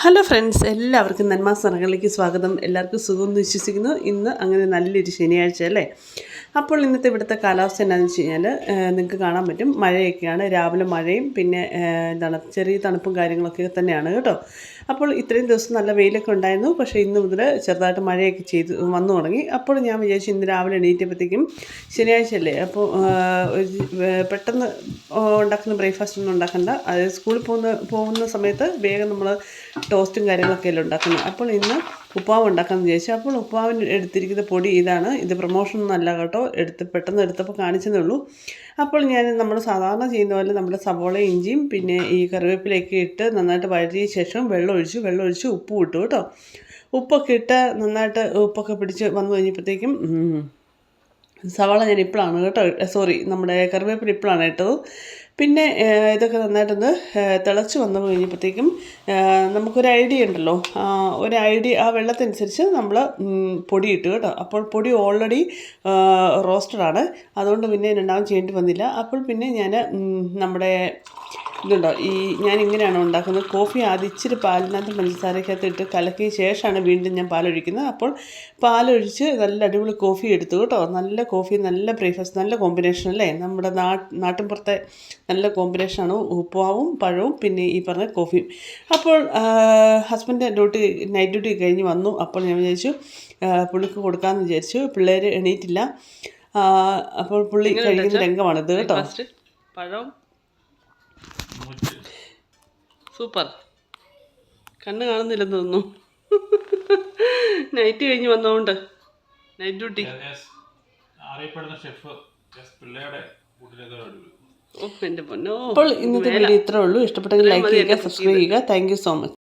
Hello friends, എല്ലാവർക്കും നന്മാ സ്ഥലങ്ങളിലേക്ക് സ്വാഗതം. എല്ലാവർക്കും സുഖമെന്ന് വിശ്വസിക്കുന്നു. ഇന്ന് അങ്ങനെ നല്ലൊരു ശനിയാഴ്ച അല്ലേ. അപ്പോൾ ഇന്നത്തെ ഇവിടുത്തെ കാലാവസ്ഥ എന്താണെന്ന് വെച്ച് കഴിഞ്ഞാൽ നിങ്ങൾക്ക് കാണാൻ പറ്റും, മഴയൊക്കെയാണ്. രാവിലെ മഴയും പിന്നെ ചെറിയ തണുപ്പും കാര്യങ്ങളൊക്കെ തന്നെയാണ് കേട്ടോ. അപ്പോൾ ഇത്രയും ദിവസം നല്ല വെയിലൊക്കെ ഉണ്ടായിരുന്നു. പക്ഷേ ഇന്ന് മുതൽ ചെറുതായിട്ട് മഴയൊക്കെ വന്നു തുടങ്ങി. അപ്പോൾ ഞാൻ വിചാരിച്ചു ഇന്ന് രാവിലെ എണീറ്റപ്പോഴത്തേക്കും ശനിയാഴ്ചയല്ലേ, അപ്പോൾ പെട്ടെന്ന് ഉണ്ടാക്കുന്ന ബ്രേക്ക്ഫാസ്റ്റ് ഒന്നും ഉണ്ടാക്കണ്ട. അതായത് സ്കൂളിൽ പോകുന്ന സമയത്ത് വേഗം നമ്മൾ ടോസ്റ്റും കാര്യങ്ങളൊക്കെ അല്ലേ ഉണ്ടാക്കുന്നത്. അപ്പോൾ ഇന്ന് ഉപ്പുമാവ് ഉണ്ടാക്കാമെന്ന് വിചാരിച്ചു. അപ്പോൾ ഉപ്പുമാവിന് എടുത്തിരിക്കുന്ന പൊടി ഇതാണ്. ഇത് പ്രൊമോഷനൊന്നും അല്ല കേട്ടോ, പെട്ടെന്ന് എടുത്തപ്പോൾ കാണിച്ചതേ ഉള്ളൂ. അപ്പോൾ ഞാൻ നമ്മൾ സാധാരണ ചെയ്യുന്ന പോലെ നമ്മുടെ സവോള, ഇഞ്ചിയും പിന്നെ ഈ കറിവേപ്പിലയൊക്കെ ഇട്ട് നന്നായിട്ട് വഴറ്റിയ ശേഷം വെള്ളം ഒഴിച്ച് ഉപ്പും ഇട്ടു കേട്ടോ. ഉപ്പൊക്കെ ഇട്ട് നന്നായിട്ട് ഉപ്പൊക്കെ പിടിച്ച് വന്നു കഴിഞ്ഞപ്പോഴത്തേക്കും സവാള ഞാൻ ഇപ്പോഴാണ് കേട്ടോ, നമ്മുടെ കറിവേപ്പില ഇപ്പോഴാണ് ഇട്ടത്. പിന്നെ ഇതൊക്കെ നന്നായിട്ടൊന്ന് തിളച്ച് വന്നു കഴിഞ്ഞപ്പോഴത്തേക്കും നമുക്കൊരു ഐഡിയ ഉണ്ടല്ലോ, ആ വെള്ളത്തിനനുസരിച്ച് നമ്മൾ പൊടി ഇട്ട് കേട്ടോ. അപ്പോൾ പൊടി ഓൾറെഡി റോസ്റ്റഡാണ്, അതുകൊണ്ട് പിന്നെ രണ്ടാമത് ചെയ്യേണ്ടി വന്നില്ല. അപ്പോൾ പിന്നെ ഞാൻ നമ്മുടെ ഇതുണ്ടോ, ഞാനിങ്ങനെയാണ് ഉണ്ടാക്കുന്നത്. കോഫി ആദ്യം ഇച്ചിരി പാലിനകത്ത് പഞ്ചസാരക്കകത്ത് ഇട്ട് കലക്കിയ ശേഷമാണ് വീണ്ടും ഞാൻ പാലൊഴിക്കുന്നത്. അപ്പോൾ പാലൊഴിച്ച് നല്ല അടിപൊളി കോഫി എടുത്തു കേട്ടോ. നല്ല കോഫി, നല്ല ബ്രേക്ക്ഫാസ്റ്റ്, നല്ല കോമ്പിനേഷൻ അല്ലേ. നമ്മുടെ നാട്ടിൻപുറത്തെ നല്ല കോമ്പിനേഷനാണ് ഉപ്പുമാവും പഴവും പിന്നെ ഈ പറഞ്ഞ കോഫിയും. അപ്പോൾ ഹസ്ബൻഡ് നൈറ്റ് ഡ്യൂട്ടി കഴിഞ്ഞ് വന്നു. അപ്പോൾ ഞാൻ വിചാരിച്ചു പുള്ളിക്ക് കൊടുക്കാമെന്ന് വിചാരിച്ചു. പിള്ളേർ എണീറ്റില്ല. അപ്പോൾ പുള്ളി കഴിക്കുന്ന രംഗമാണിത് കേട്ടോ. പഴം സൂപ്പർ. കണ്ണ് കാണുന്നില്ലെന്ന് തോന്നുന്നു. നൈറ്റ് കഴിഞ്ഞ് വന്നതുകൊണ്ട്, നൈറ്റ് ഡ്യൂട്ടി. അപ്പോൾ ഇന്നത്തെ വീഡിയോ ഇത്രേ ഉള്ളൂ. ഇഷ്ടപ്പെട്ടെങ്കിൽ ലൈക്ക് ചെയ്യുക, സബ്സ്ക്രൈബ് ചെയ്യുക. Thank you so much.